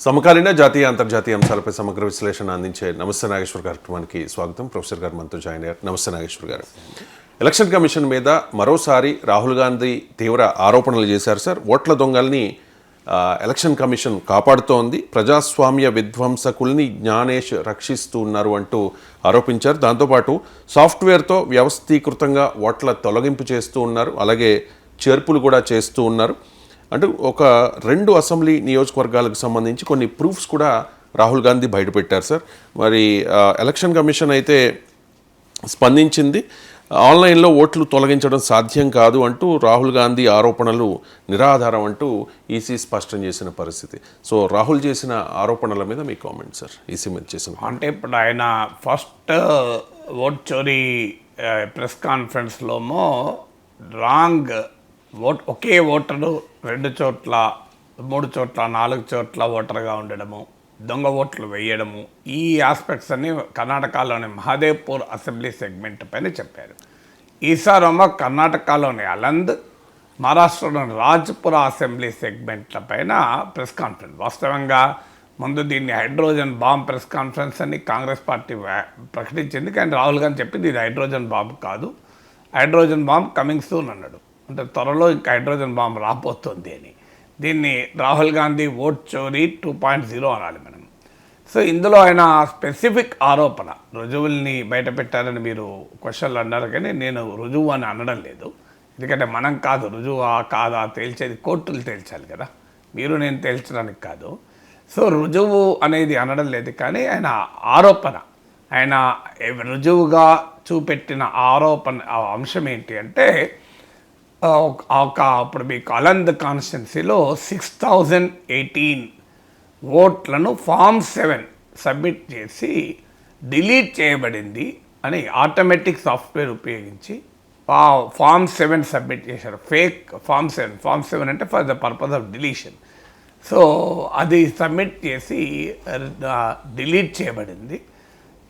సమకాలీన జాతీయ అంతర్జాతీయ అంశాలపై సమగ్ర విశ్లేషణ అందించే నమస్తే నాగేశ్వర్ కార్యక్రమానికి స్వాగతం. ప్రొఫెసర్ గారు మనతో జాయిన్ అయ్యారు. నమస్తే నాగేశ్వర్ గారు. ఎలక్షన్ కమిషన్ మీద మరోసారి రాహుల్ గాంధీ తీవ్ర ఆరోపణలు చేశారు సార్. ఓట్ల దొంగల్ని ఎలక్షన్ కమిషన్ కాపాడుతోంది, ప్రజాస్వామ్య విధ్వంసకుల్ని జ్ఞానేష్ రక్షిస్తూ ఉన్నారు అంటూ ఆరోపించారు. దాంతోపాటు సాఫ్ట్వేర్తో వ్యవస్థీకృతంగా ఓట్ల తొలగింపు చేస్తూ ఉన్నారు, అలాగే చేర్పులు కూడా చేస్తూ ఉన్నారు. అంటే ఒక 2 అసెంబ్లీ నియోజకవర్గాలకు సంబంధించి కొన్ని ప్రూఫ్స్ కూడా రాహుల్ గాంధీ బయటపెట్టారు సార్. మరి ఎలక్షన్ కమిషన్ అయితే స్పందించింది. ఆన్లైన్లో ఓట్లు తొలగించడం సాధ్యం కాదు అంటూ రాహుల్ గాంధీ ఆరోపణలు నిరాధారం అంటూ ఈసీ స్పష్టం చేసిన పరిస్థితి. సో రాహుల్ చేసిన ఆరోపణల మీద మీ కామెంట్ సార్. ఈసీ మీద చేసిన అంటే ఇప్పుడు ఆయన ఫస్ట్ ఓట్ చోరీ ప్రెస్ కాన్ఫరెన్స్లోమో రాంగ్ ఒకే ఓటరు 2 చోట్ల 3 చోట్ల 4 చోట్ల ఓటర్గా ఉండడము, దొంగ ఓట్లు వేయడము, ఈ ఆస్పెక్ట్స్ అన్ని కర్ణాటకలోని మహదేవ్పూర్ అసెంబ్లీ సెగ్మెంట్ పైన చెప్పారు. ఈసారేమో కర్ణాటకలోని అలంద్, మహారాష్ట్రలోని రాజ్పుర అసెంబ్లీ సెగ్మెంట్ల పైన ప్రెస్ కాన్ఫరెన్స్. వాస్తవంగా ముందు దీన్ని హైడ్రోజన్ బాంబ్ ప్రెస్ కాన్ఫరెన్స్ అని కాంగ్రెస్ పార్టీ ప్రకటించింది. కానీ రాహుల్ గాంధీ చెప్పింది ఇది హైడ్రోజన్ బాంబ్ కాదు, హైడ్రోజన్ బాంబ్ కమింగ్ సూన్ అన్నాడు. అంటే త్వరలో ఇంకా హైడ్రోజన్ బాంబ్ రాబోతుంది అని. దీన్ని రాహుల్ గాంధీ ఓట్ చోరీ 2.0 అనాలి మనం. సో ఇందులో ఆయన స్పెసిఫిక్ ఆరోపణ, రుజువుల్ని బయట పెట్టారని మీరు క్వశ్చన్లు అన్నారు, కానీ నేను రుజువు అని అనడం లేదు. ఎందుకంటే మనం కాదు రుజువా కాదా తేల్చేది, కోర్టులు తేల్చాలి కదా, మీరు నేను తేల్చడానికి కాదు. సో రుజువు అనేది అనడం లేదు, కానీ ఆయన ఆరోపణ, ఆయన రుజువుగా చూపెట్టిన ఆరోపణ అంశం ఏంటి అంటే అప్పుడు మీకు అలంద్ కాన్స్టిట్యున్సీలో 6018 ఓట్లను ఫామ్ 7 సబ్మిట్ చేసి డిలీట్ చేయబడింది అని ఆటోమేటిక్ సాఫ్ట్వేర్ ఉపయోగించి ఫామ్ 7 సబ్మిట్ చేశారు. ఫేక్ ఫామ్ 7 అంటే for the purpose of deletion. So అది సబ్మిట్ చేసి డిలీట్ చేయబడింది.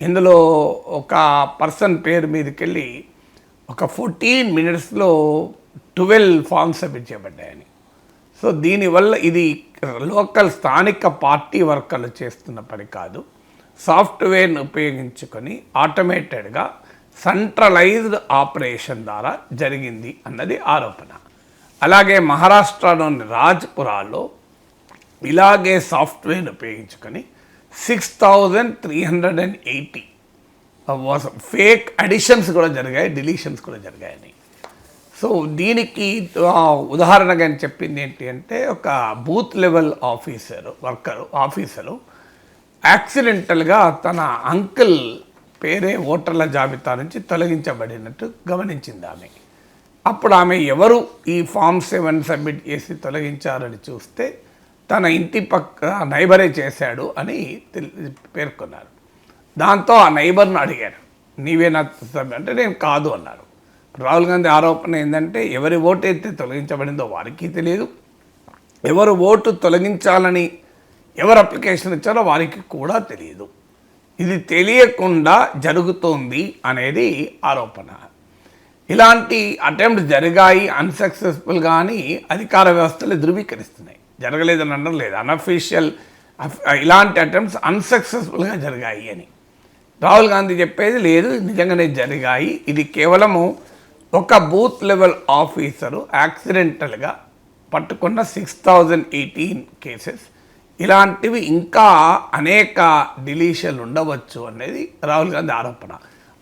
ఇందులో ఒక పర్సన్ పేరు మీదకి వెళ్ళి ఒక 14 మినిట్స్లో 12 ఫామ్స్ సబ్మిట్ చేయబడ్డాయని. సో దీనివల్ల ఇది లోకల్ స్థానిక పార్టీ వర్కర్లు చేస్తున్న పని కాదు, సాఫ్ట్వేర్ని ఉపయోగించుకొని ఆటోమేటెడ్గా సెంట్రలైజ్డ్ ఆపరేషన్ ద్వారా జరిగింది అన్నది ఆరోపణ. అలాగే మహారాష్ట్రలోని రాజ్పురాలో ఇలాగే సాఫ్ట్వేర్ని ఉపయోగించుకొని 6380 ఫేక్ అడిషన్స్ కూడా జరిగాయి, డిలీషన్స్ కూడా జరిగాయని. సో దీనికి ఉదాహరణగా అని చెప్పింది ఏంటి అంటే, ఒక బూత్ లెవెల్ ఆఫీసరు యాక్సిడెంటల్గా తన అంకుల్ పేరే ఓటర్ల జాబితా నుంచి తొలగించబడినట్టు గమనించింది ఆమె. అప్పుడు ఆమె ఎవరు ఈ ఫామ్ 7 సబ్మిట్ చేసి తొలగించారని చూస్తే తన ఇంటి పక్క నైబరే చేశాడు అని పేర్కొన్నారు. దాంతో ఆ నైబర్ను అడిగారు, నీవేనా అంటే నేను కాదు అన్నారు. రాహుల్ గాంధీ ఆరోపణ ఏంటంటే ఎవరి ఓటు అయితే తొలగించబడిందో వారికి తెలియదు, ఎవరు ఓటు తొలగించాలని ఎవరు అప్లికేషన్ ఇచ్చారో వారికి కూడా తెలియదు. ఇది తెలియకుండా జరుగుతోంది అనేది ఆరోపణ. ఇలాంటి అటెంప్ట్ జరిగాయి అన్సక్సెస్ఫుల్ కానీ అధికార వ్యవస్థలు ధృవీకరిస్తున్నాయి. జరగలేదని అనడం లేదు, అన్అఫీషియల్ ఇలాంటి అటెంప్ట్స్ అన్సక్సెస్ఫుల్గా జరిగాయి అని. రాహుల్ గాంధీ చెప్పేది లేదు, నిజంగానే జరిగాయి. ఇది కేవలము ఒక బూత్ లెవెల్ ఆఫీసరు యాక్సిడెంటల్గా పట్టుకున్న 6018 కేసెస్, ఇలాంటివి ఇంకా అనేక డిలీషన్లు ఉండవచ్చు అనేది రాహుల్ గాంధీ ఆరోపణ.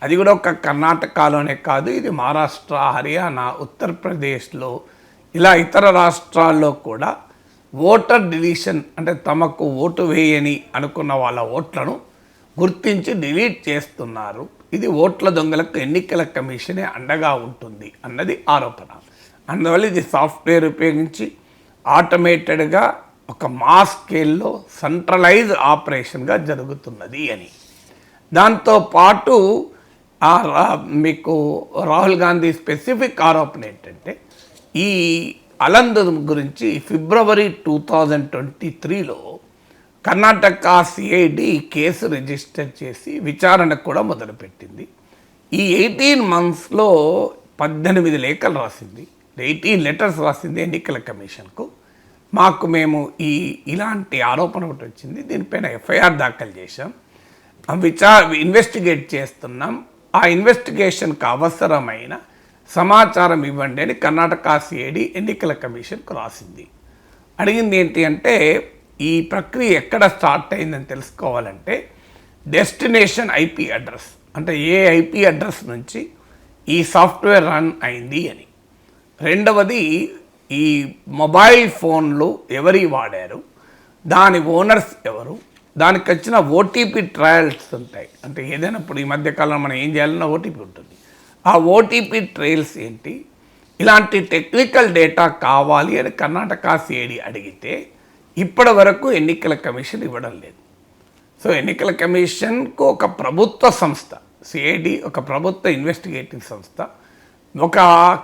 అది కూడా ఒక కర్ణాటకలోనే కాదు, ఇది మహారాష్ట్ర, హర్యానా, ఉత్తరప్రదేశ్లో ఇలా ఇతర రాష్ట్రాల్లో కూడా ఓటర్ డిలీషన్ అంటే తమకు ఓటు వేయని అనుకున్న వాళ్ళ ఓట్లను గుర్తించి డిలీట్ చేస్తున్నారు. ఇది ఓట్ల దొంగలకు ఎన్నికల కమిషనే అండగా ఉంటుంది అన్నది ఆరోపణ. అందువల్ల ఇది సాఫ్ట్వేర్ ఉపయోగించి ఆటోమేటెడ్గా ఒక మాస్ స్కేల్లో సెంట్రలైజ్ ఆపరేషన్గా జరుగుతున్నది అని. దాంతోపాటు మీకు రాహుల్ గాంధీ స్పెసిఫిక్ ఆరోపణ ఏంటంటే, ఈ అలంద్ గురించి ఫిబ్రవరి 2023లో కర్ణాటక సిఐడి కేసు రిజిస్టర్ చేసి విచారణ కూడా మొదలుపెట్టింది. ఈ 18 monthsలో 18 లేఖలు రాసింది, 18 లెటర్స్ రాసింది ఎన్నికల కమిషన్కు. మేము ఇలాంటి ఆరోపణ ఒకటి వచ్చింది, దీనిపైన ఎఫ్ఐఆర్ దాఖలు చేశాం, ఇన్వెస్టిగేట్ చేస్తున్నాం, ఆ ఇన్వెస్టిగేషన్కి అవసరమైన సమాచారం ఇవ్వండి అని కర్ణాటక సిఐడి ఎన్నికల కమిషన్కు రాసింది. అడిగింది ఏంటి అంటే, ఈ ప్రక్రియ ఎక్కడ స్టార్ట్ అయిందని తెలుసుకోవాలంటే డెస్టినేషన్ ఐపీ అడ్రస్, అంటే ఏ ఐపీ అడ్రస్ నుంచి ఈ సాఫ్ట్వేర్ రన్ అయింది అని. రెండవది, ఈ మొబైల్ ఫోన్లు ఎవరి వాడారు, దాని ఓనర్స్ ఎవరు, దానికి వచ్చిన ఓటీపీ ట్రయల్స్ ఉంటాయి. అంటే ఏదైనా ఇప్పుడు ఈ మధ్యకాలంలో మనం ఏం చేయాలన్నా ఓటీపీ ఉంటుంది, ఆ ఓటీపీ ట్రయల్స్ ఏంటి, ఇలాంటి టెక్నికల్ డేటా కావాలి అని కర్ణాటక సిఐడి అడిగితే ఇప్పటి వరకు ఎన్నికల కమిషన్ ఇవ్వడం లేదు. సో ఎన్నికల కమిషన్కు ఒక ప్రభుత్వ సంస్థ, సిఐడి ఒక ప్రభుత్వ ఇన్వెస్టిగేటింగ్ సంస్థ, ఒక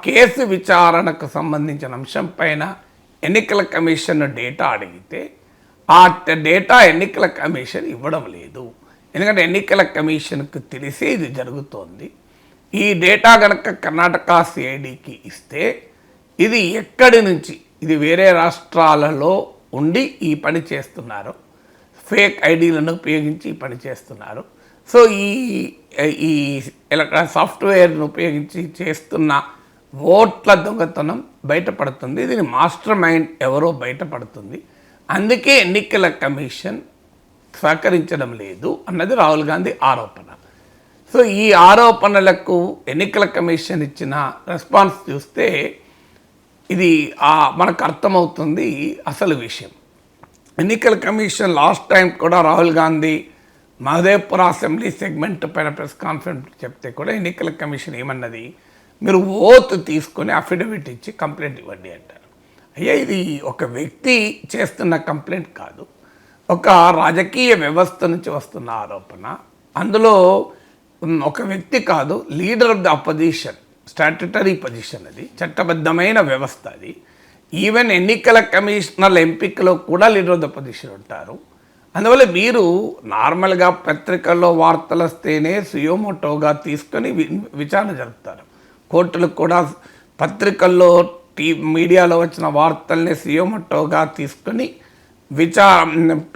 కేసు విచారణకు సంబంధించిన అంశం పైన ఎన్నికల కమిషన్ డేటా అడిగితే ఆ డేటా ఎన్నికల కమిషన్ ఇవ్వడం లేదు. ఎందుకంటే ఎన్నికల కమిషన్కు తెలిసి ఇది జరుగుతోంది. ఈ డేటా కనుక కర్ణాటక సిఐడికి ఇస్తే ఇది ఎక్కడి నుంచి, ఇది వేరే రాష్ట్రాలలో ఉండి ఈ పని చేస్తున్నారు, ఫేక్ ఐడీలను ఉపయోగించి ఈ పని చేస్తున్నారు. సో ఈ సాఫ్ట్వేర్ను ఉపయోగించి చేస్తున్న ఓట్ల దొంగతనం బయటపడుతుంది, దీని మాస్టర్ మైండ్ ఎవరో బయటపడుతుంది. అందుకే ఎన్నికల కమిషన్ సహకరించడం లేదు అన్నది రాహుల్ గాంధీ ఆరోపణ. సో ఈ ఆరోపణలకు ఎన్నికల కమిషన్ ఇచ్చిన రెస్పాన్స్ చూస్తే ఇది మనకు అర్థమవుతుంది అసలు విషయం. ఎన్నికల కమిషన్ లాస్ట్ టైం కూడా రాహుల్ గాంధీ మహదేవ్పుర అసెంబ్లీ సెగ్మెంట్ పైన ప్రెస్ కాన్ఫరెన్స్ చెప్తే కూడా ఎన్నికల కమిషన్ ఏమన్నది, మీరు ఓత్ తీసుకొని అఫిడవిట్ ఇచ్చి కంప్లైంట్ ఇవ్వండి అంటారు. అయ్యా, ఇది ఒక వ్యక్తి చేస్తున్న కంప్లైంట్ కాదు, ఒక రాజకీయ వ్యవస్థ నుంచి వస్తున్న ఆరోపణ. అందులో ఒక వ్యక్తి కాదు, leader of the opposition, statutory position, అది చట్టబద్ధమైన వ్యవస్థ. అది ఈవెన్ ఎన్నికల కమిషనర్ల ఎంపికలో కూడా లీడర్ ఆఫ్ ద పొజిషన్ ఉంటారు. అందువల్ల మీరు నార్మల్గా పత్రికల్లో వార్తలు వస్తేనే సుయోమోటోగా తీసుకొని విచారణ జరుపుతారు. కోర్టులకు కూడా పత్రికల్లో మీడియాలో వచ్చిన వార్తల్ని సుయోమోటోగా తీసుకొని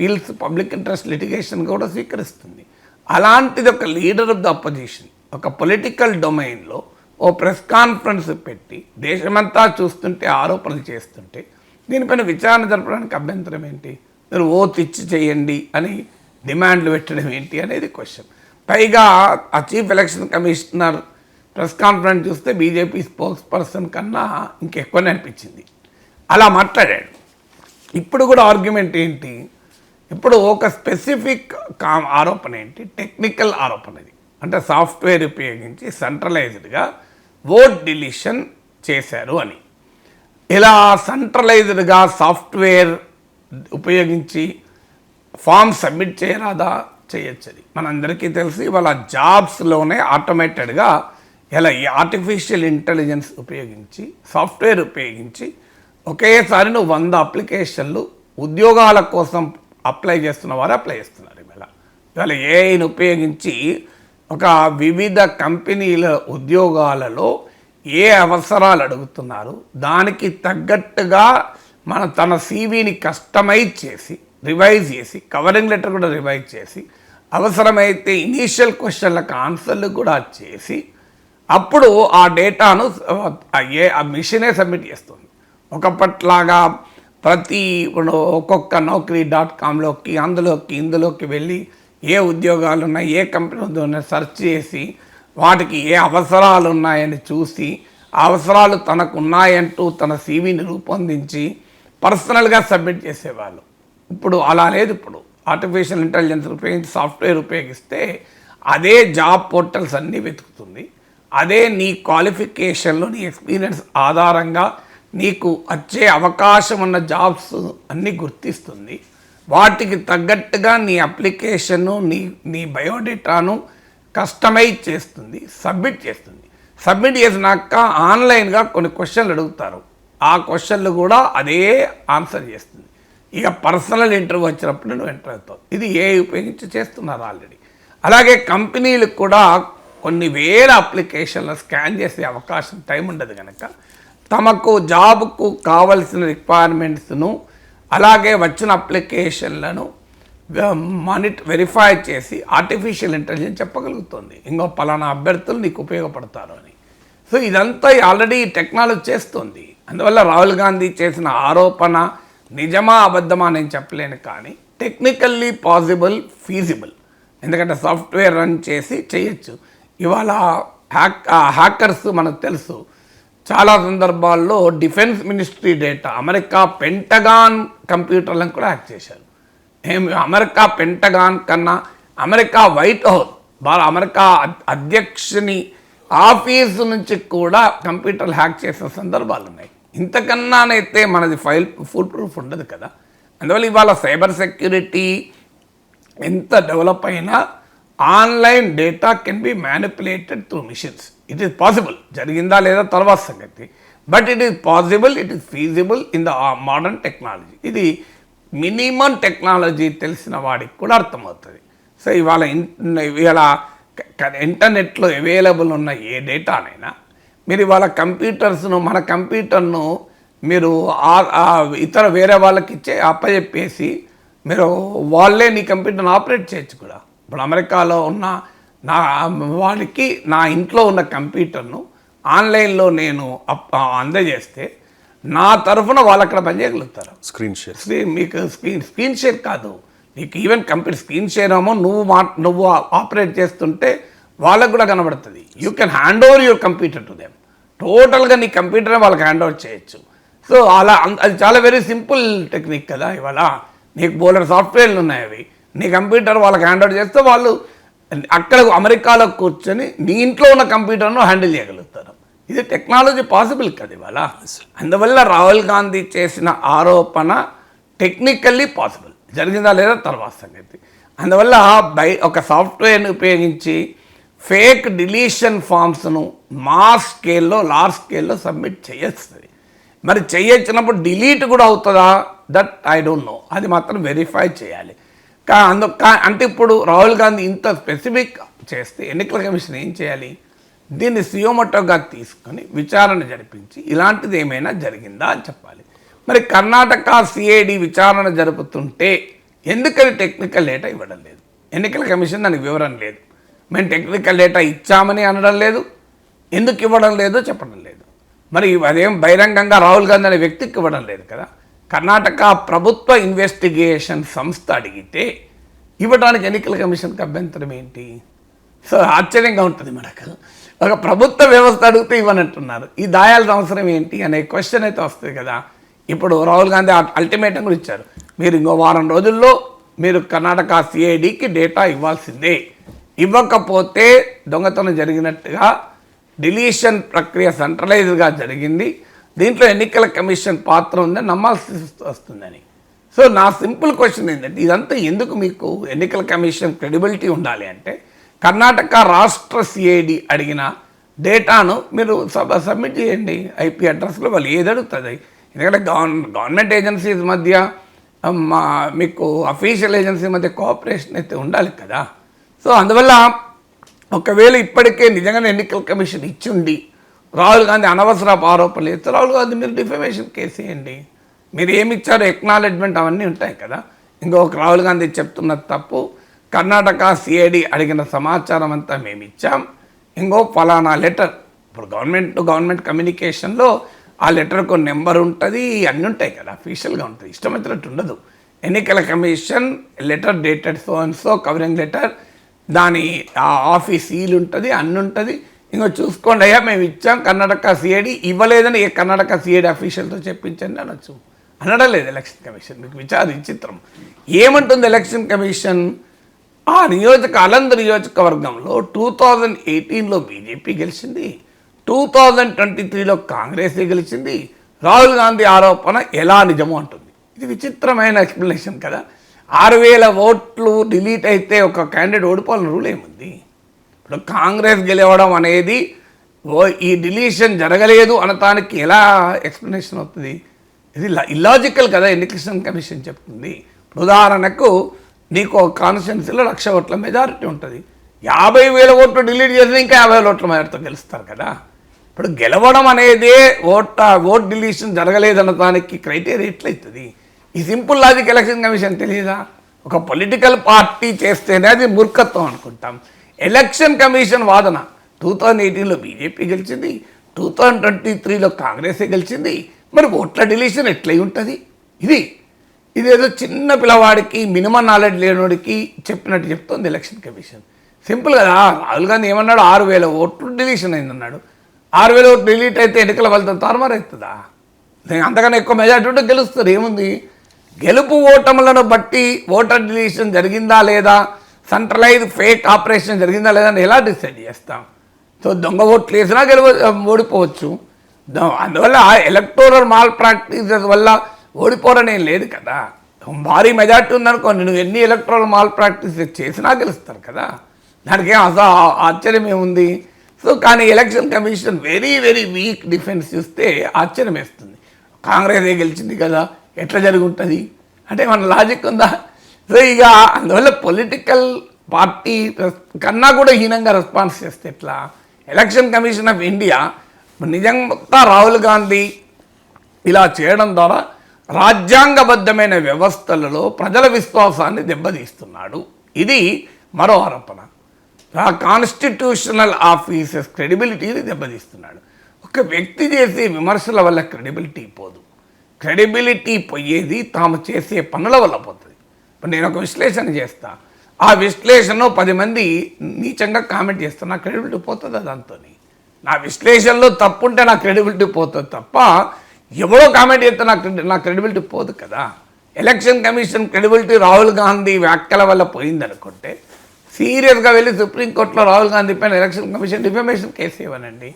పిల్స్ పబ్లిక్ ఇంట్రెస్ట్ లిటిగేషన్ కూడా స్వీకరిస్తుంది. అలాంటిది ఒక లీడర్ ఆఫ్ ద అపోజిషన్ ఒక పొలిటికల్ డొమైన్లో ఓ ప్రెస్ కాన్ఫరెన్స్ పెట్టి దేశమంతా చూస్తుంటే ఆరోపణలు చేస్తుంటే దీనిపైన విచారణ జరపడానికి అభ్యంతరం ఏంటి? మీరు ఓత్ ఇచ్చి చేయండి అని డిమాండ్లు పెట్టడం ఏంటి అనేది క్వశ్చన్. పైగా ఆ chief election commissioner press conference చూస్తే బీజేపీ స్పోక్స్ పర్సన్ కన్నా ఇంకెక్కువనే అనిపించింది. అలా మాట్లాడాడు. ఇప్పుడు కూడా ఆర్గ్యుమెంట్ ఏంటి? ఇప్పుడు ఒక స్పెసిఫిక్ ఆరోపణ ఏంటి? టెక్నికల్ ఆరోపణ. ఇది అంటే సాఫ్ట్వేర్ ఉపయోగించి సెంట్రలైజ్డ్గా ఓట్ డిలీషన్ చేశారు అని. ఇలా సెంట్రలైజ్డ్గా సాఫ్ట్వేర్ ఉపయోగించి ఫామ్ సబ్మిట్ చేయరాదా? చేయొచ్చు. అది మనందరికీ తెలిసి వాళ్ళ జాబ్స్లోనే ఆటోమేటెడ్గా ఇలా ఆర్టిఫిషియల్ ఇంటెలిజెన్స్ ఉపయోగించి సాఫ్ట్వేర్ ఉపయోగించి ఒకేసారి 100 అప్లికేషన్లు ఉద్యోగాల కోసం అప్లై చేస్తున్న వారు అప్లై చేస్తున్నారు. ఇవాళ ఏఐని ఉపయోగించి ఒక వివిధ కంపెనీల ఉద్యోగాలలో ఏ అవసరాలు అడుగుతున్నారు దానికి తగ్గట్టుగా తన సీవీని కస్టమైజ్ చేసి రివైజ్ చేసి కవరింగ్ లెటర్ కూడా రివైజ్ చేసి అవసరమైతే ఇనీషియల్ క్వశ్చన్లకు ఆన్సర్లు కూడా చేసి అప్పుడు ఆ డేటాను ఆ మిషనే సబ్మిట్ చేస్తుంది. ఒకప్పట్లాగా ఒక్కొక్క naukri.comలోకి ఇందులోకి వెళ్ళి ఏ ఉద్యోగాలు ఉన్నాయి, ఏ కంపెనీ ఉన్నాయి సెర్చ్ చేసి వాటికి ఏ అవసరాలు ఉన్నాయని చూసి ఆ అవసరాలు తనకు ఉన్నాయంటూ తన సీవీని రూపొందించి పర్సనల్గా సబ్మిట్ చేసేవాళ్ళు. ఇప్పుడు అలా లేదు. ఇప్పుడు ఆర్టిఫిషియల్ ఇంటెలిజెన్స్ ఉపయోగించి సాఫ్ట్వేర్ ఉపయోగిస్తే అదే జాబ్ పోర్టల్స్ అన్నీ వెతుకుతుంది, అదే నీ క్వాలిఫికేషన్లో నీ ఎక్స్పీరియన్స్ ఆధారంగా నీకు వచ్చే అవకాశం ఉన్న జాబ్స్ అన్నీ గుర్తిస్తుంది. వాటికి తగ్గట్టుగా నీ అప్లికేషన్ను నీ బయోడేటాను కస్టమైజ్ చేస్తుంది, సబ్మిట్ చేస్తుంది. సబ్మిట్ చేసినాక ఆన్లైన్గా కొన్ని క్వశ్చన్లు అడుగుతారు, ఆ క్వశ్చన్లు కూడా అదే ఆన్సర్ చేస్తుంది. ఇక పర్సనల్ ఇంటర్వ్యూ వచ్చినప్పుడు నువ్వు ఎంటర్ అవుతావు. ఇది ఏఐ ఉపయోగించి చేస్తున్నారు ఆల్రెడీ. అలాగే కంపెనీలకు కూడా కొన్ని వేల అప్లికేషన్లు స్కాన్ చేసే అవకాశం టైం ఉండదు కనుక తమకు జాబ్కు కావలసిన రిక్వైర్మెంట్స్ను అలాగే వచ్చిన అప్లికేషన్లను వెరిఫై చేసి ఆర్టిఫిషియల్ ఇంటెలిజెన్స్ చెప్పగలుగుతుంది ఇంకో పలానా అభ్యర్థులు నీకు ఉపయోగపడతారు అని. సో ఇదంతా ఆల్రెడీ టెక్నాలజీ చేస్తుంది. అందువల్ల రాహుల్ గాంధీ చేసిన ఆరోపణ నిజమా అబద్ధమా నేను చెప్పలేను, కానీ టెక్నికల్లీ పాసిబుల్, ఫీజిబుల్. ఎందుకంటే సాఫ్ట్వేర్ రన్ చేసి చేయొచ్చు. ఇవాళ హ్యాకర్స్ మనకు తెలుసు చాలా సందర్భాల్లో defence ministry data, America Pentagon కంప్యూటర్లను కూడా హ్యాక్ చేశారు. అమెరికా పెంటగాన్ కన్నా అమెరికా వైట్ హౌస్, అమెరికా అధ్యక్షుని ఆఫీసు నుంచి కూడా కంప్యూటర్లు హ్యాక్ చేసిన సందర్భాలు ఉన్నాయి. ఇంతకన్నానైతే మనది ఫుల్ ప్రూఫ్ ఉండదు కదా. అందువల్ల ఇవాళ సైబర్ సెక్యూరిటీ ఎంత డెవలప్ అయినా online data can be manipulated through machines. It is possible. జరిగిందా లేదా తర్వాత సంగతి, but it is possible, it is feasible in the modern technology. ఇది మినిమం టెక్నాలజీ తెలిసిన వాడికి కూడా అర్థమవుతుంది. సో ఇవాళ ఇంటర్నెట్లో అవైలబుల్ ఉన్న ఏ డేటానైనా మీరు ఇవాళ మన కంప్యూటర్ను మీరు ఇతర వేరే వాళ్ళకి అప్పచెప్పేసి మీరు వాళ్ళే నీ కంప్యూటర్ని ఆపరేట్ చేయొచ్చు కూడా. ఇప్పుడు అమెరికాలో ఉన్న వాళ్ళకి నా ఇంట్లో ఉన్న కంప్యూటర్ను ఆన్లైన్లో నేను అందజేస్తే నా తరఫున వాళ్ళు అక్కడ పనిచేయగలుగుతారు. స్క్రీన్ షేర్ మీకు స్క్రీన్ షేర్ కాదు, నీకు ఈవెన్ కంప్యూటర్ స్క్రీన్ షేర్ ఏమో నువ్వు ఆపరేట్ చేస్తుంటే వాళ్ళకు కూడా కనబడుతుంది. You can hand over your computer to them. టోటల్గా నీ కంప్యూటరే వాళ్ళకి హ్యాండ్ ఓవర్ చేయొచ్చు. సో అలా అది చాలా వెరీ సింపుల్ టెక్నిక్ కదా. ఇవాళ నీకు బోలెడు సాఫ్ట్వేర్లు ఉన్నాయి, అవి నీ కంప్యూటర్ వాళ్ళకి హ్యాండ్ ఓవర్ చేస్తే వాళ్ళు అక్కడ అమెరికాలో కూర్చొని నీ ఇంట్లో ఉన్న కంప్యూటర్ను హ్యాండిల్ చేయగలుగుతారు. ఇది టెక్నాలజీ పాసిబుల్ కదా ఇవాళ. అందువల్ల రాహుల్ గాంధీ చేసిన ఆరోపణ టెక్నికల్లీ పాసిబుల్, జరిగిందా లేదా తర్వాత సంగతి. అందువల్ల ఒక సాఫ్ట్వేర్ని ఉపయోగించి ఫేక్ డిలీషన్ ఫామ్స్ను మాస్ స్కేల్లో, లార్జ్ స్కేల్లో సబ్మిట్ చేయొస్తుంది. మరి చేయొచ్చినప్పుడు డిలీట్ కూడా అవుతుందా, దట్ ఐ డోంట్ నో. అది మాత్రం వెరిఫై చేయాలి. అంటే ఇప్పుడు రాహుల్ గాంధీ ఇంత స్పెసిఫిక్ చేస్తే ఎన్నికల కమిషన్ ఏం చేయాలి? దీన్ని సియోమోటోగా తీసుకొని విచారణ జరిపించి ఇలాంటిది ఏమైనా జరిగిందా అని చెప్పాలి. మరి కర్ణాటక సిఐడి విచారణ జరుపుతుంటే ఎందుకని టెక్నికల్ డేటా ఇవ్వడం లేదు? ఎన్నికల కమిషన్ దానికి వివరం లేదు. మేము టెక్నికల్ డేటా ఇచ్చామని అనడం లేదు, ఎందుకు ఇవ్వడం లేదో చెప్పడం లేదు. మరి అదేం బహిరంగంగా రాహుల్ గాంధీ అనే వ్యక్తికి ఇవ్వడం లేదు కదా. కర్ణాటక ప్రభుత్వ ఇన్వెస్టిగేషన్ సంస్థ అడిగితే ఇవ్వడానికి ఎన్నికల కమిషన్కి అభ్యంతరం ఏంటి? సో ఆశ్చర్యంగా ఉంటుంది మనకు. ఒక ప్రభుత్వ వ్యవస్థ అడిగితే ఇవ్వనంటున్నారు, ఈ దాయాల్సిన అవసరం ఏంటి అనే క్వశ్చన్ అయితే వస్తుంది కదా. ఇప్పుడు రాహుల్ గాంధీ అల్టిమేటం కూడా ఇచ్చారు, మీరు ఇంకో వారం రోజుల్లో మీరు కర్ణాటక సిఐడికి డేటా ఇవ్వాల్సిందే, ఇవ్వకపోతే దొంగతనం జరిగినట్టుగా డిలీషన్ ప్రక్రియ సెంట్రలైజ్డ్గా జరిగింది, దీంట్లో ఎన్నికల కమిషన్ పాత్ర ఉందని నమ్మాల్సి వస్తుందని. సో నా సింపుల్ క్వశ్చన్ ఏంటంటే, ఇదంతా ఎందుకు మీకు ఎన్నికల కమిషన్ క్రెడిబిలిటీ ఉండాలి అంటే, కర్ణాటక రాష్ట్ర సిఐడి అడిగిన డేటాను మీరు సబ్మిట్ చేయండి ఐపీ అడ్రస్లో, వాళ్ళు ఏది అడుగుతుంది. ఎందుకంటే గవర్నమెంట్ ఏజెన్సీస్ మధ్య మీకు అఫీషియల్ ఏజెన్సీ మధ్య కోఆపరేషన్ అయితే ఉండాలి కదా. సో అందువల్ల ఒకవేళ ఇప్పటికే నిజంగానే ఎన్నికల కమిషన్ ఇచ్చిండి రాహుల్ గాంధీ అనవసరపు ఆరోపణలు చేస్తే రాహుల్ గాంధీ మీరు డిఫమేషన్ కేసు వేయండి. మీరు ఏమి ఇచ్చారో ఎక్నాలెడ్జ్మెంట్ అవన్నీ ఉంటాయి కదా. ఇంకొక రాహుల్ గాంధీ చెప్తున్న తప్పు, కర్ణాటక సిఐడి అడిగిన సమాచారం అంతా మేము ఇచ్చాం, ఇంకో ఫలానా లెటర్. ఇప్పుడు గవర్నమెంట్ టు గవర్నమెంట్ కమ్యూనికేషన్లో ఆ లెటర్కు నెంబర్ ఉంటుంది, అన్నీ ఉంటాయి కదా, అఫీషియల్గా ఉంటుంది, ఇష్టం వచ్చినట్టు ఉండదు. ఎన్నికల commission letter dated so and so covering letter, దాని ఆఫీస్ సీల్ ఉంటుంది, అన్నీ ఉంటుంది. ఇంకో చూసుకోండి అయ్యా మేము ఇచ్చాం, కర్ణాటక సిఐడి ఇవ్వలేదని ఏ కర్ణాటక సిఐడి అఫీషియల్తో చెప్పించండి అనొచ్చు. అనడం లేదు ఎలక్షన్ కమిషన్. మీకు విచిత్రం ఏమంటుంది ఎలక్షన్ కమిషన్? ఆ అలంద్ నియోజకవర్గంలో 2018లో బీజేపీ గెలిచింది, 2023లో కాంగ్రెస్ గెలిచింది, రాహుల్ గాంధీ ఆరోపణ ఎలా నిజమో అంటుంది. ఇది విచిత్రమైన ఎక్స్ప్లెనేషన్ కదా. 6,000 ఓట్లు డిలీట్ అయితే ఒక క్యాండిడేట్ ఓడిపోవాలని రూల్ ఏముంది? ఇప్పుడు కాంగ్రెస్ గెలవడం అనేది ఈ డిలీషన్ జరగలేదు అనటానికి ఎలా ఎక్స్ప్లెనేషన్ అవుతుంది? ఇది ఇల్లాజికల్ కదా ఎన్నికల కమిషన్ చెప్తుంది. ఉదాహరణకు నీకు ఒక కాన్స్టిట్యున్సీలో 1,00,000 ఓట్ల మెజారిటీ ఉంటుంది, 50,000 ఓట్లు డిలీట్ చేసి ఇంకా 50,000 ఓట్ల మెజారిటీతో గెలుస్తారు కదా. ఇప్పుడు గెలవడం అనేదే ఓట్ డిలీషన్ జరగలేదనటానికి క్రైటీరియా ఎట్లయితుంది? ఈ సింపుల్ లాజిక్ ఎలక్షన్ కమిషన్ తెలియదా? ఒక పొలిటికల్ పార్టీ చేస్తేనే అది మూర్ఖత్వం అనుకుంటాం. ఎలక్షన్ కమిషన్ వాదన 2018లో బీజేపీ గెలిచింది, 2023లో కాంగ్రెసే గెలిచింది. మరి ఓట్ల డిలీషన్ ఎట్లయి ఉంటుంది? ఇదేదో చిన్న పిల్లవాడికి మినిమం నాలెడ్జ్ లేనివాడికి చెప్పినట్టు చెప్తోంది ఎలక్షన్ కమిషన్. సింపుల్ కదా. రాహుల్ గాంధీ ఏమన్నాడు? 6,000 ఓట్లు డిలీషన్ అయిందన్నాడు. 6,000 ఓట్లు డిలీట్ అయితే ఎన్నికల ఫలితం తారుమారవుతుందా? అంతకన్నా ఎక్కువ మెజార్టీ ఉంటే గెలుస్తారు. ఏముంది? గెలుపు ఓటములను బట్టి ఓటర్ డిలీషన్ జరిగిందా లేదా, సెంట్రలైజ్ ఫేక్ ఆపరేషన్ జరిగిందా లేదా అని ఎలా డిసైడ్ చేస్తాం? సో దొంగ ఓట్లు వేసినా ఓడిపోవచ్చు. అందువల్ల ఎలక్టోరల్ మాల్ ప్రాక్టీసెస్ వల్ల ఓడిపోరనేం లేదు కదా. భారీ మెజార్టీ ఉందనుకోండి, నువ్వు ఎన్ని ఎలక్టోరల్ మాల్ ప్రాక్టీసెస్ చేసినా గెలుస్తారు కదా. దానికి ఏం ఆశ్చర్యం ఏముంది? సో కానీ election commission very very weak defence చూస్తే ఆశ్చర్యం వేస్తుంది. కాంగ్రెస్ గెలిచింది కదా, ఎట్లా జరిగి ఉంటుంది అంటే మన లాజిక్ ఉందా? సో ఇక అందువల్ల పొలిటికల్ పార్టీ కన్నా కూడా హీనంగా రెస్పాన్స్ చేస్తే ఎట్లా? ఎలక్షన్ కమిషన్ ఆఫ్ ఇండియా నిజంగా రాహుల్ గాంధీ ఇలా చేయడం ద్వారా రాజ్యాంగబద్ధమైన వ్యవస్థలలో ప్రజల విశ్వాసాన్ని దెబ్బతీస్తున్నాడు. ఇది మరో ఆరోపణ. కాన్స్టిట్యూషనల్ ఆఫీసెస్ క్రెడిబిలిటీని దెబ్బతీస్తున్నాడు. ఒక వ్యక్తి చేసే విమర్శల వల్ల క్రెడిబిలిటీ పోదు. క్రెడిబిలిటీ పోయేది తాము చేసే పనుల వల్ల పోతుంది. ఇప్పుడు నేను ఒక విశ్లేషణ చేస్తా, ఆ విశ్లేషణలో 10 మంది నీచంగా కామెంట్ చేస్తా, నా క్రెడిబిలిటీ పోతుంది. దాంతో నా విశ్లేషణలో తప్పు ఉంటే నా క్రెడిబిలిటీ పోతుంది తప్ప ఎవరో కామెంట్ చేస్తే నా క్రెడిబిలిటీ పోదు కదా. Election commission credibility Rahul Gandhi వ్యాఖ్యల వల్ల పోయిందనుకుంటే సీరియస్గా వెళ్ళి సుప్రీంకోర్టులో రాహుల్ గాంధీ పైన ఎలక్షన్ కమిషన్ డిఫమేషన్ కేసు ఇవ్వనండి.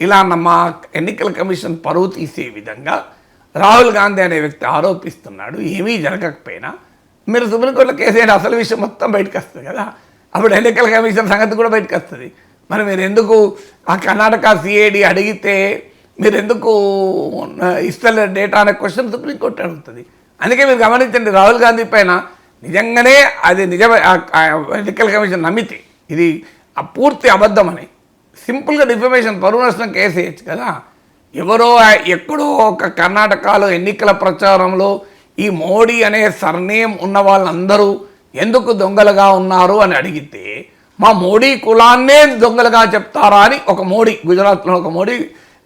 ఇలా మా ఎన్నికల కమిషన్ పరువు తీసే విధంగా రాహుల్ గాంధీ అనే వ్యక్తి ఆరోపిస్తున్నాడు, ఏమీ జరగకపోయినా మీరు సుప్రీంకోర్టులో కేసు అయినా అసలు విషయం మొత్తం బయటకు వస్తుంది కదా. అప్పుడు ఎన్నికల కమిషన్ సంగతి కూడా బయటకు వస్తుంది. మరి మీరు ఎందుకు ఆ కర్ణాటక సిఐడి అడిగితే మీరు ఎందుకు ఇస్తలేరు డేటా అనే క్వశ్చన్ సుప్రీంకోర్టు అడుగుతుంది. అందుకే మీరు గమనించండి, రాహుల్ గాంధీ పైన నిజంగానే అది నిజమే ఎన్నికల కమిషన్ నమ్మితే ఇది పూర్తి అబద్ధమని సింపుల్గా డిఫమేషన్ పరువు నష్టం కేసు వేయచ్చు కదా. ఎవరో ఎక్కడో ఒక కర్ణాటకలో ఎన్నికల ప్రచారంలో ఈ మోడీ అనే సర్నేమ్ ఉన్న వాళ్ళందరూ ఎందుకు దొంగలుగా ఉన్నారు అని అడిగితే మా మోడీ కులాన్నే దొంగలుగా చెప్తారా అని ఒక మోడీ, గుజరాత్లో ఒక మోడీ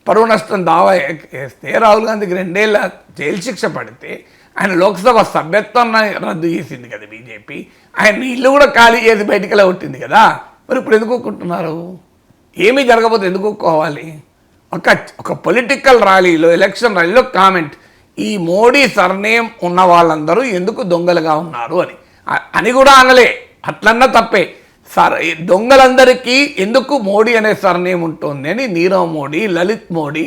పరువు నష్టం దావా వేస్తే రాహుల్ గాంధీకి 2 ఏళ్ల జైలు శిక్ష పడితే ఆయన లోక్సభ సభ్యత్వాన్ని రద్దు చేసింది కదా బీజేపీ. ఆయన ఇల్లు కూడా ఖాళీ చేసి బయటికి వెళ్ళి కొట్టింది కదా. మరి ఇప్పుడు ఎందుకు ఒప్పుకుంటున్నారు? ఏమీ జరగకపోతే ఎందుకు ఒప్పుకోవాలి? ఒక పొలిటికల్ ర్యాలీలో, ఎలక్షన్ ర్యాలీలో కామెంట్, ఈ మోడీ సర్నేమ్ ఉన్న వాళ్ళందరూ ఎందుకు దొంగలుగా ఉన్నారు అని కూడా అనలే. అట్లన్నా తప్పే. దొంగలందరికీ ఎందుకు మోడీ అనే సర్నేమ్ ఉంటుంది అని నీరవ్ మోడీ, లలిత్ మోడీ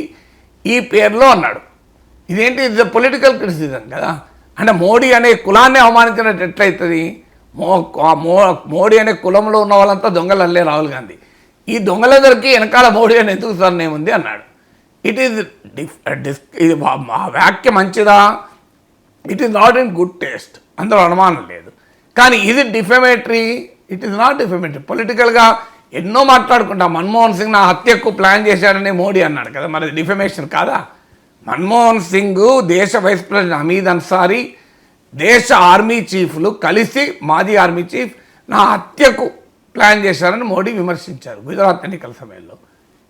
ఈ పేర్లో అన్నాడు. ఇదేంటి? ఇది పొలిటికల్ క్రిటిసిజం కదా. అంటే మోడీ అనే కులాన్ని అవమానించినట్టు ఎట్లయితుంది? మోడీ అనే కులంలో ఉన్న వాళ్ళంతా దొంగలు అనలే రాహుల్ గాంధీ. ఈ దొంగలందరికీ వెనకాల మోడీ అని ఎందుకు సర్నేమ్ ఉంది అన్నాడు. ఇట్ ఈజ్ ఇది వ్యాఖ్య మంచిదా? It is not in good taste, అందులో అనుమానం లేదు. కానీ ఇది defamatory? It is not defamatory. పొలిటికల్గా ఎన్నో మాట్లాడుకుంటాం. మన్మోహన్ సింగ్ నా హత్యకు ప్లాన్ చేశాడని మోడీ అన్నాడు కదా, మరి డిఫెమేషన్ కాదా? మన్మోహన్ సింగ్, దేశ వైస్ ప్రెసిడెంట్ హమీద్ అన్సారీ, దేశ ఆర్మీ చీఫ్లు కలిసి, మాజీ ఆర్మీ చీఫ్ నా హత్యకు ప్లాన్ చేశారని మోడీ విమర్శించారు గుజరాత్ ఎన్నికల సమయంలో.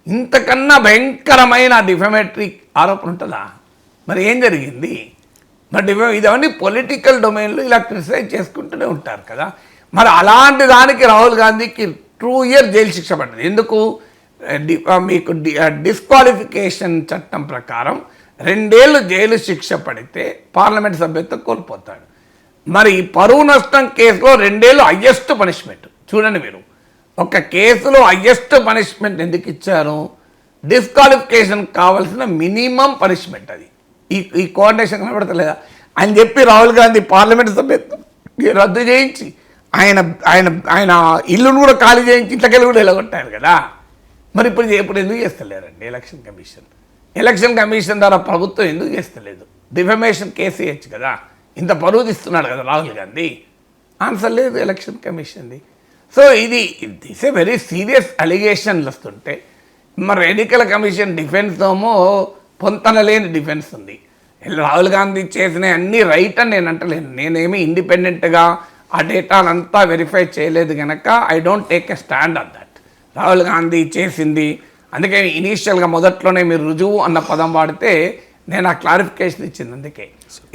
ఇంతకన్నా భయంకరమైన డిఫెమేటరీ ఆరోపణ ఉంటుందా? మరి ఏం జరిగింది? మరి ఇదవన్నీ పొలిటికల్ డొమైన్లో ఇలా క్రిటిసైజ్ చేసుకుంటూనే ఉంటారు కదా. మరి అలాంటి దానికి రాహుల్ గాంధీకి 2 years జైలు శిక్ష పడ్డది. ఎందుకు? మీకు డిస్క్వాలిఫికేషన్ చట్టం ప్రకారం 2 ఏళ్ళు జైలు శిక్ష పడితే పార్లమెంట్ సభ్యత్వం కోల్పోతాడు. మరి ఈ పరువు నష్టం కేసులో 2 ఏళ్ళు హయ్యెస్ట్ పనిష్మెంట్. చూడండి మీరు, ఒక కేసులో హయ్యెస్ట్ పనిష్మెంట్ ఎందుకు ఇచ్చారు? డిస్క్వాలిఫికేషన్ కావాల్సిన మినిమం పనిష్మెంట్ అది. ఈ కోఆర్డినేషన్ కనబడతలేదా అని చెప్పి రాహుల్ గాంధీ పార్లమెంట్ సభ్యత్వం రద్దు చేయించి ఆయన ఇల్లును కూడా ఖాళీ చేయించి ఇంట్లోకెళ్ళి కూడా వెళ్ళగొట్టారు కదా. మరి ఇప్పుడు ఎందుకు చేస్తలేరండి ఎలక్షన్ కమిషన్ ద్వారా ప్రభుత్వం ఎందుకు చేస్తలేదు? డిఫమేషన్ కేసు వేయచ్చు కదా, ఇంత పరువు తీస్తున్నాడు కదా రాహుల్ గాంధీ. ఆన్సర్ లేదు ఎలక్షన్ కమిషన్ది. So this a very serious అలిగేషన్లు వస్తుంటే మరి ఎన్నికల కమిషన్ డిఫెన్స్ ఏమో పొంతనలేని డిఫెన్స్ ఉంది. రాహుల్ గాంధీ చేసిన అన్ని రైట్ అని నేను అంటలేను. నేనేమి ఇండిపెండెంట్గా ఆ డేటానంతా వెరిఫై చేయలేదు కనుక I don't take a stand on that. Rahul Gandhi చేసింది, అందుకే ఇనీషియల్గా మొదట్లోనే మీరు రుజువు అన్న పదం వాడితే నేను ఆ క్లారిఫికేషన్ ఇచ్చింది. అందుకే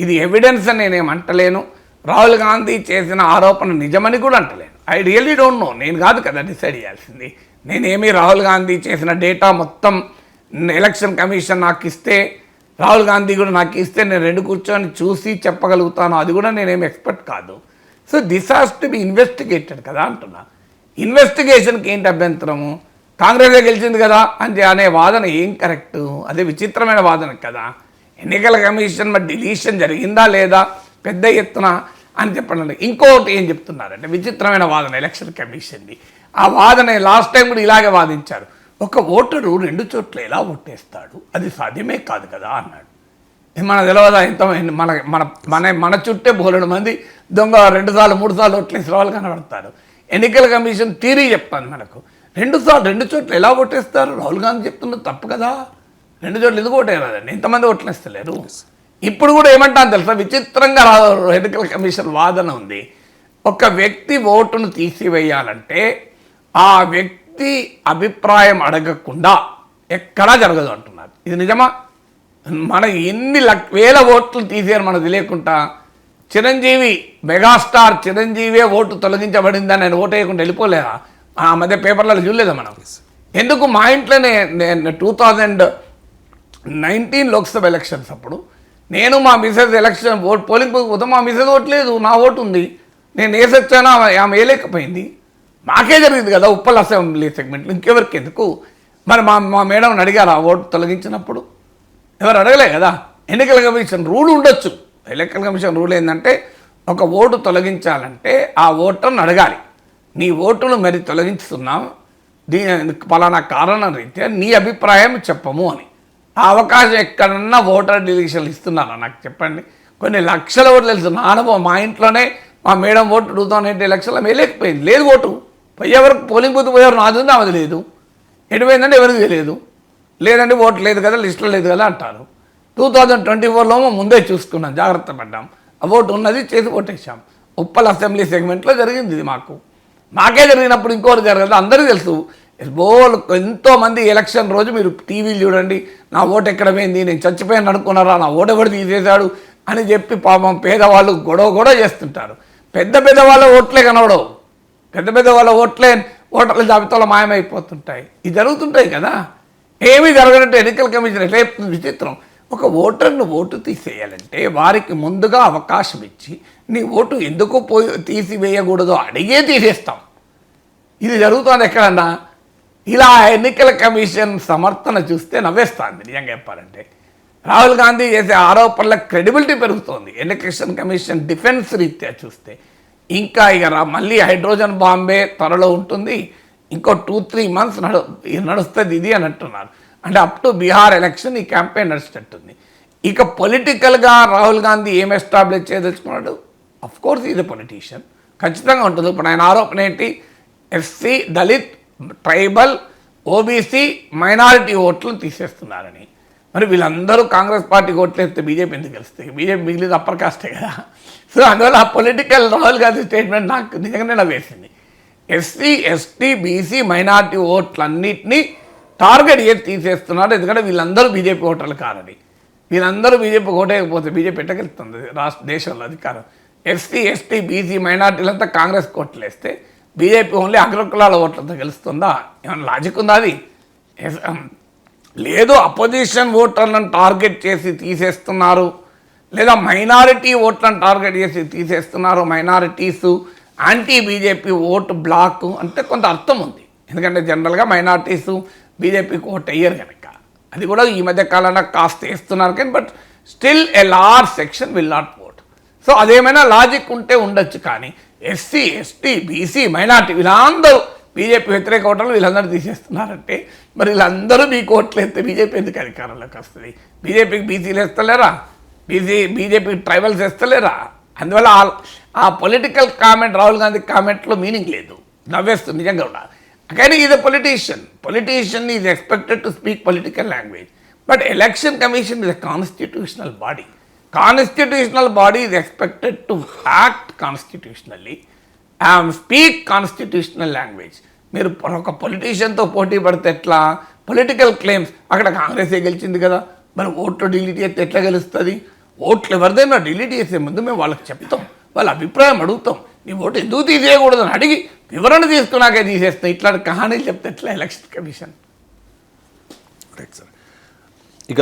ఇది ఎవిడెన్స్ అని నేనేం అంటలేను. రాహుల్ గాంధీ చేసిన ఆరోపణ నిజమని కూడా అంటలేను. ఐ రియల్లీ డోంట్ నో, నేను కాదు కదా డిసైడ్ చేయాల్సింది. నేనేమి రాహుల్ గాంధీ చేసిన డేటా మొత్తం ఎలక్షన్ కమిషన్ నాకు ఇస్తే, రాహుల్ గాంధీ కూడా నాకు ఇస్తే నేను రెండు కూర్చొని చూసి చెప్పగలుగుతాను, అది కూడా నేనేమి ఎక్స్పర్ట్ కాదు. So this has to be investigated కదా అంటున్నా. ఇన్వెస్టిగేషన్కి ఏంటి అభ్యంతరము? కాంగ్రెసే గెలిచింది కదా అని అనే వాదన ఏం కరెక్టు? అదే విచిత్రమైన వాదన కదా. ఎన్నికల కమిషన్ మరి డిలీషన్ జరిగిందా లేదా పెద్ద ఎత్తున అని చెప్పండి. ఇంకోటి ఏం చెప్తున్నారంటే విచిత్రమైన వాదన ఎలక్షన్ కమిషన్ది. ఆ వాదన లాస్ట్ టైం కూడా ఇలాగే వాదించారు. ఒక ఓటరు రెండు చోట్ల ఎలా ఓటేస్తాడు, అది సాధ్యమే కాదు కదా అన్నాడు. మన తెలియదా ఎంత మన మన మన మన చుట్టే బోలెడు మంది దొంగ 2 సార్లు 3 సార్లు ఓట్లేసిన వాళ్ళు కనబడతారు. ఎన్నికల కమిషన్ థియరీ చెప్తాను మనకు. 2 చోట్ల ఎలా ఓటేస్తారు? రాహుల్ గాంధీ చెప్తున్నది తప్పు కదా. 2 చోట్ల ఎందుకు ఓటేరాదండి? ఎంతమంది ఓట్లేస్తలేరు? ఇప్పుడు కూడా ఏమంటాను తెలుసా, విచిత్రంగా ఎన్నికల కమిషన్ వాదన ఉంది. ఒక వ్యక్తి ఓటును తీసివేయాలంటే ఆ వ్యక్తి అభిప్రాయం అడగకుండా ఎక్కడా జరగదు అంటున్నారు. ఇది నిజమా? మన ఎన్ని వేల ఓట్లు తీసేయారు మనకు తెలియకుండా. చిరంజీవి, మెగాస్టార్ చిరంజీవే ఓటు తొలగించబడిందని ఆయన ఓటు వేయకుండా వెళ్ళిపోలేదా? ఆ మధ్య పేపర్లలో చూడలేదా మనం? ఎందుకు? మా ఇంట్లోనే నేను 2019 లోక్సభ ఎలక్షన్స్ అప్పుడు నేను మా మిసెస్ ఎలక్షన్ పోలింగ్ పోతే మా మిసెస్ ఓట్లేదు, నా ఓటు ఉంది. నేను వేసొచ్చాను, ఆమె వేయలేకపోయింది. మాకే జరిగింది కదా ఉప్పల్ అసెంబ్లీ సెగ్మెంట్లో, ఇంకెవరికి ఎందుకు? మరి మా మేడం అడిగారు ఆ ఓటు తొలగించినప్పుడు? ఎవరు అడగలే కదా. ఎన్నికల కమిషన్ రూల్ ఉండొచ్చు. ఎన్నికల కమిషన్ రూల్ ఏంటంటే ఒక ఓటు తొలగించాలంటే ఆ ఓటర్ని అడగాలి, నీ ఓటును మరి తొలగించుతున్నావు, పలానా కారణం రీత్యా నీ అభిప్రాయం చెప్పము అని. ఆ అవకాశం ఎక్కడన్నా ఓటర్ డిలీషన్లు ఇస్తున్నారా నాకు చెప్పండి? కొన్ని లక్షల ఓట్లు తెలుసు నా అనుభవం. మా ఇంట్లోనే మా మేడం ఓటు 2008 ఎలక్షన్లో వేయలేకపోయింది, లేదు ఓటు. పోయేవరకు పోలింగ్ బూత్ పోయేవారు నాది ఉంది, ఆమెది లేదు. ఎటుపోయిందంటే ఎవరికి తెలియదు. లేదంటే ఓటు లేదు కదా, లిస్టులో లేదు కదా అంటారు. 2024లో ముందే చూసుకున్నాం, జాగ్రత్త పడ్డాం. ఆ ఓటు ఉన్నది, చేసి ఓటేసాం. ఉప్పల్ అసెంబ్లీ సెగ్మెంట్లో జరిగింది ఇది. మాకే జరిగినప్పుడు ఇంకోటి జరగదు, అందరికీ తెలుసు. ఎంతోమంది ఎలక్షన్ రోజు మీరు టీవీలు చూడండి, నా ఓటు ఎక్కడ పోయింది, నేను చచ్చిపోయాను అనుకున్నారా, నా ఓటు ఎవరు తీసేశాడు అని చెప్పి పాపం పేదవాళ్ళు గొడవ చేస్తుంటారు. పెద్ద వాళ్ళ ఓట్లే కనవడవు, పెద్ద వాళ్ళ ఓటర్ల జాబితాలో మాయమైపోతుంటాయి. ఇది జరుగుతుంటాయి కదా. ఏమీ జరగనట్టు ఎన్నికల కమిషన్ ఎట్లా చెప్తుంది? విచిత్రం. ఒక ఓటర్ను ఓటు తీసేయాలంటే వారికి ముందుగా అవకాశం ఇచ్చి నీ ఓటు ఎందుకు తీసివేయకూడదో అడిగే తీసేస్తాం. ఇది జరుగుతుంది ఎక్కడన్నా. ఇలా ఎన్నికల కమిషన్ సమర్థన చూస్తే నవ్వేస్తుంది నిజంగా చెప్పాలంటే. రాహుల్ గాంధీ చేసే ఆరోపణల క్రెడిబిలిటీ పెరుగుతోంది. ఎన్నికల కమిషన్ డిఫెన్స్ రీత్యా చూస్తే ఇంకా మళ్ళీ హైడ్రోజన్ బాంబే త్వరలో ఉంటుంది, ఇంకో 2-3 months నడుస్తుంది ఇది అని అంటున్నారు. అంటే అప్ టు బీహార్ ఎలక్షన్ ఈ క్యాంపెయిన్ నడిచేటట్టుంది. ఇక పొలిటికల్గా రాహుల్ గాంధీ ఏం ఎస్టాబ్లిష్ చేయదలుచుకున్నాడు? అఫ్కోర్స్ ఈజ్ ఎ పొలిటీషియన్, ఖచ్చితంగా ఉంటుంది. ఇప్పుడు ఆయన ఆరోపణ ఏంటి? SC, Dalit, tribal, OBC, minority ఓట్లు తీసేస్తున్నారని. మరి వీళ్ళందరూ కాంగ్రెస్ పార్టీకి ఓట్లు వేస్తే బీజేపీ ఎందుకు గెలుస్తాయి? బీజేపీ మిగిలింది అప్పర్ కాస్టే కదా. సో అందువల్ల ఆ పొలిటికల్ రాహుల్ గాంధీ స్టేట్మెంట్ నాకు నిజంగానే నవ్వేసింది. ఎస్సీ, ఎస్టీ, బీసీ, మైనారిటీ ఓట్లన్నింటినీ టార్గెట్ చేసి తీసేస్తున్నారు. ఎందుకంటే వీళ్ళందరూ బీజేపీ ఓటర్లు కారని. వీళ్ళందరూ బీజేపీ ఓటేయకపోతే బీజేపీ ఎట్టగెలుస్తుంది దేశంలో అధికారం? ఎస్సీ, ఎస్టీ, బీసీ, మైనారిటీలంతా కాంగ్రెస్ ఓట్లు వేస్తే బీజేపీ ఓన్లీ అగ్రకులాల ఓట్లతో గెలుస్తుందా? ఏమైనా లాజిక్ ఉందా? అది లేదు. అపోజిషన్ ఓటర్లను టార్గెట్ చేసి తీసేస్తున్నారు, లేదా మైనారిటీ ఓట్లను టార్గెట్ చేసి తీసేస్తున్నారు. Minorities anti BJP vote block అంటే కొంత అర్థం ఉంది. ఎందుకంటే జనరల్గా మైనారిటీసు బీజేపీకి ఓటు వేయరు కనుక. అది కూడా ఈ మధ్య కాలంలో కాస్త వేస్తున్నారు కానీ, but still a large section will not vote. So అదేమైనా లాజిక్ ఉంటే ఉండొచ్చు. కానీ ఎస్సీ, ఎస్టీ, బీసీ, మైనారిటీ వీళ్ళందరూ బీజేపీ వ్యతిరేక ఓటర్లు వీళ్ళందరూ తీసేస్తున్నారంటే మరి వీళ్ళందరూ మీకు ఓట్లు వేస్తే బీజేపీ ఎందుకు అధికారంలోకి వస్తుంది? బీజేపీకి బీసీలు వేస్తలేరా? బీజేపీకి ట్రైబల్స్ వేస్తలేరా? అందువల్ల ఆ పొలిటికల్ కామెంట్, రాహుల్ గాంధీ కామెంట్లో మీనింగ్ లేదు, నవ్వేస్తుంది నిజంగా కూడా. కానీ is a politician is expected to speak political language. But election commission is a constitutional body. Constitutional body is expected to act constitutionally and speak constitutional language. మీరు ఒక పొలిటీషియన్తో పోటీ పడితే ఎట్లా? పొలిటికల్ క్లెయిమ్స్, అక్కడ కాంగ్రెసే గెలిచింది కదా, మరి ఓట్లు డిలీట్ చేస్తే ఎట్లా గెలుస్తుంది? ఓట్లు ఎవరిదైనా డిలీట్ చేసే ముందు మేము వాళ్ళకి చెప్తాం, వాళ్ళ అభిప్రాయం అడుగుతాం. నీ ఓటు ఎందుకు తీసేయకూడదని అడిగి వివరణ తీసుకున్నాకే తీసేస్తాం. ఇట్లాంటి కహానీలు చెప్తే ఎట్లా ఎలక్షన్ కమిషన్? Right sir. ఇక